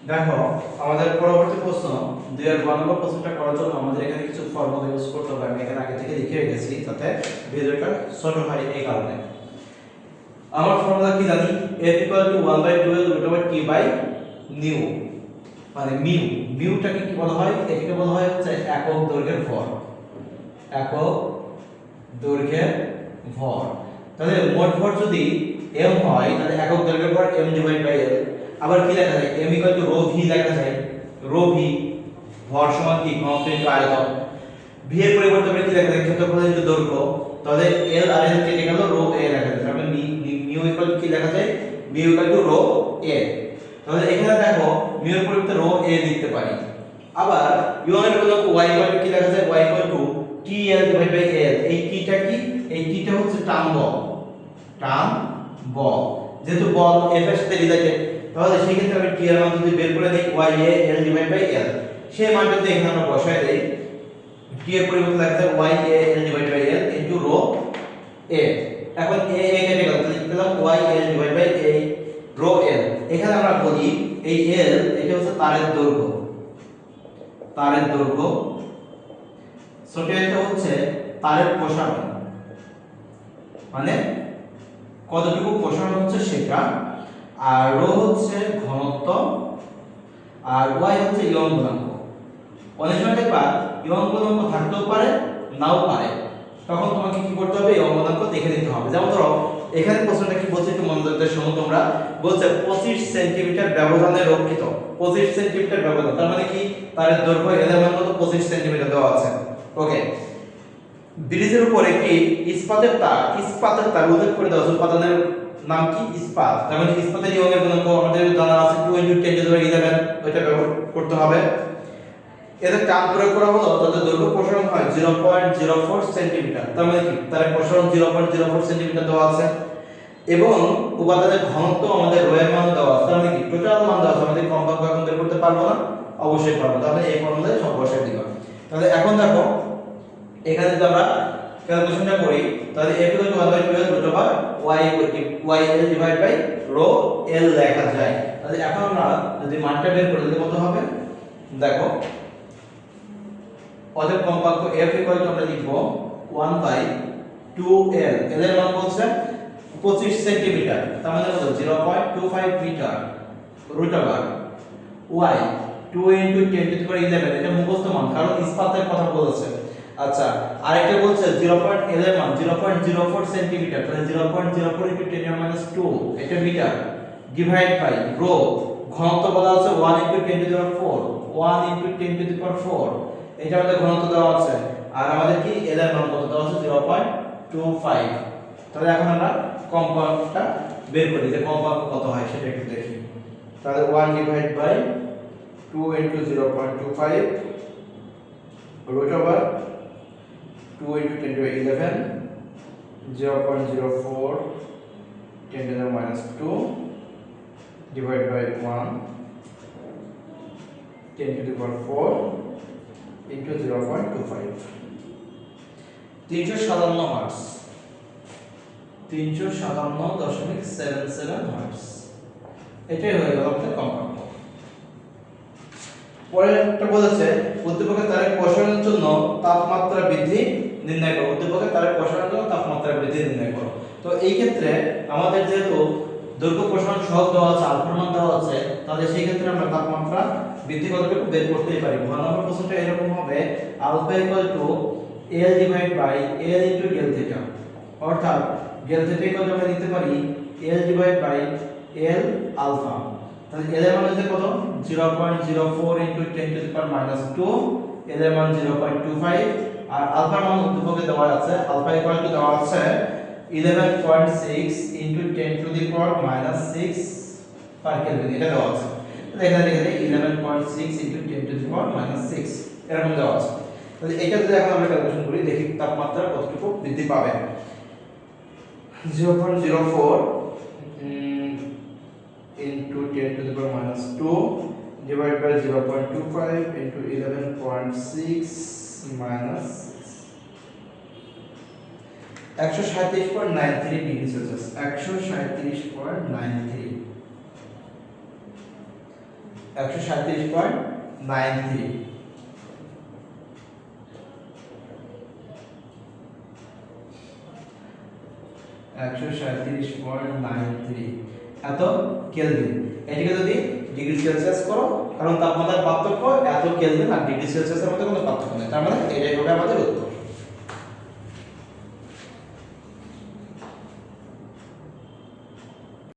দেখো আমাদের পরবর্তী প্রশ্ন 2 নম্বর প্রশ্নটা করার জন্য আমাদের এখানে কিছু ফর্মুলা ইউজ করতে হবে। আমি এখানে আগে থেকে লিখে রেখেছি যাতে ভিডিওটা ছোট হয় এই কারণে। আমার ফর্মুলা কি জানি, f = 1/12 √t/নিউ, মানে মিউ। মিউটাকে কি বলা হয়? এটাকে বলা হয় হচ্ছে একক দৈর্ঘ্যের ভর। একক দৈর্ঘ্যের ভর। তাহলে মোট ভর যদি m হয় তাহলে একক দৈর্ঘ্যের ভর m/l। আবার কি লেখা যায়? m = ρv লেখা যায়। ρv ভর সমান কি? ঘনত্ব ইনটু আয়তন। v এর পরিবর্তে আমরা কি লেখা যায়? ক্ষেত্রফল ইনটু দৈর্ঘ্য। তাহলে l আর l কেটে গেল, ρ a লেখা যায়। তাহলে মিউ ইকুয়াল কি লেখা যায়? Mu equal to ρ a। তাহলে এখানে দেখো মিউ এর পরিবর্তে ρ a লিখতে পারি। আবার u এর গুণক y ইকুয়াল কি লেখা যায়? y equal to TL/L। এই টিটা কি? এই টিটা হচ্ছে টান বল। টান বল, যেহেতু বল F এর সাথে রিলেটেড, তাহলে সেই ক্ষেত্রে আমি টি এর মান যদি বের করে দেই YAL/L, সেই মানটা যদি এখানে আমরা বসায় দেই, টি এর পরিবর্তে লেখা যায় YAL/L ইনটু রো a। এখন a কেটে গেল, তাহলে লিখলাম YAL/A রো l। এখানে আমরা বলি এই l এটা হচ্ছে তারের দৈর্ঘ্য। তারের দৈর্ঘ্য ছোট একটা হচ্ছে তারের প্রসারণ, মানে কতটুকু প্রসারণ হচ্ছে সেটা। আর রো হচ্ছে ঘনত্ব, আর y হচ্ছে ইয়ং গুণাঙ্ক। অনেক সময় দেখবা ইয়ং গুণাঙ্ক থাকতেও পারে নাও পারে, তখন তোমাকে কি করতে হবে? ইয়ং গুণাঙ্ক দেখে নিতে হবে। যেমন ধরো এখানে প্রশ্নটা কি বলছে একটু মনোযোগ দিয়ে শোনো তোমরা। বলছে 25 সেন্টিমিটার ব্যবধানে রক্ষিত। 25 সেন্টিমিটার ব্যবধান, তার মানে কি? তার দৈর্ঘ্য এর মান কত? 25 সেন্টিমিটার দেওয়া আছে। ওকে, ব্রিজের উপর একটি ইস্পাতের তার উল্লেখ করে দেওয়া আছে। উপাদানের নাম কি? ইস্পাত। তার মানে ইস্পাতের ইয়ংয়ের গুণাঙ্ক আমাদের জানা আছে 2 × 10⁻11, ওইটা ব্যবহার করতে হবে। এদের টান প্রয়োগ করা হলো, তাদের দৈর্ঘ্য প্রসারণ হয় 0.04 সেন্টিমিটার। তার মানে কি? তার প্রসারণ 0.04 সেন্টিমিটার দেওয়া আছে। এবং উপাদানের ঘনত্ব আমাদের রো এর মান দেওয়া আছে। তার মানে কি? টোটাল মান দেওয়া আছে। আমাদের কম্পাঙ্ক এখন বের করতে পারবো না? অবশ্যই পারবো। তাহলে এই ফর্মুলায় সব বসাই দিবা। তাহলে এখন দেখো এখানে যদি আমরা ক্যালকুলেশনটা করি, তাহলে f = 1/12 √yl লেখা যায়। তাহলে এখন আমরা যদি মানটা বের করি তাহলে কত হবে? দেখো অতএব কম্পাঙ্ক f = আমরা লিখব 1/2l। l এর মান বলছে 25 সেন্টিমিটার, তার মানে কত? 0.25 মিটার √y 2 × 10⁻11। এটা মুখস্থ মান, কারণ ইস্পাতের কথা বলেছে। আচ্ছা, আরেকটা বলছে 0.l এর মান 0.04 সেন্টিমিটার, তাহলে 0.04 × 10⁻2 এটা মিটার, ডিভাইড বাই রো। ঘনত্ব বলা আছে 1 × 10⁴, 1 × 10⁴, এটা আমাদের ঘনত্ব দেওয়া আছে। আর আমাদের কি l এর মান কত দেওয়া আছে? 0.25। তাহলে এখন আমরা কম্পাঙ্কটা বের করি যে কম্পাঙ্ক কত হয় সেটা একটু দেখি। তাহলে 1 / 2 × 0.25 √2 × 10⁻11, 0.04 10⁻2 divided by 1 10⁴ into 0.25, 357 hertz, 357.77 hertz. এটাই হয়ে গেল আমাদের কম্পাঙ্ক। পরেরটা বলেছে উদ্দীপকের তারের প্রসারণের জন্য তাপমাত্রা বৃদ্ধি নির্ণয় করো। উদ্দীপকের তারের প্রসারণের জন্য তাপমাত্রা বৃদ্ধি নির্ণয় করো। তো এই ক্ষেত্রে আমাদের যেহেতু দৈর্ঘ্য প্রসারণ সহগ দেওয়া আছে, আলফার মান দেওয়া আছে, তাহলে সেই ক্ষেত্রে আমরা তাপমাত্রা বৃদ্ধি কতটুকু বের করতেই পারি। ঘ নম্বর প্রশ্নটা এরকম হবে alpha = l / l × del theta. অর্থাৎ ডেল থিটা = আমরা নিতে পারি l / l আলফা। তাহলে l এর মান হচ্ছে কত? 0.04 × 10⁻², l এর মান 0.25, আর আলফার মান উদ্দীপকে দেওয়া আছে। আলফা = দেওয়া আছে 11.6 × 10⁻6 পার কেলভিন, এটা দেওয়া আছে। তাহলে এখানে লিখে দেই 11.6 × 10⁻6 এরকম দেওয়া আছে। তাহলে এটা যদি এখন আমরা ক্যালকুলেশন করি, দেখি তাপমাত্রা কতটুকু বৃদ্ধি পাবে। 0.04 into 10⁻² divided by 0.25 into 11.6 minus 137.93 degree Celsius. 137.93 137.93 137.93 এত কেলভিন। এটাকে যদি ডিগ্রি সেলসিয়াস করো, কারণ তাপমাত্রার পার্থক্য এত কেলভিন আর ডিগ্রি সেলসিয়াসের মধ্যে কোনো পার্থক্য নেই, তার মানে এটাই হবে আমাদের উত্তর।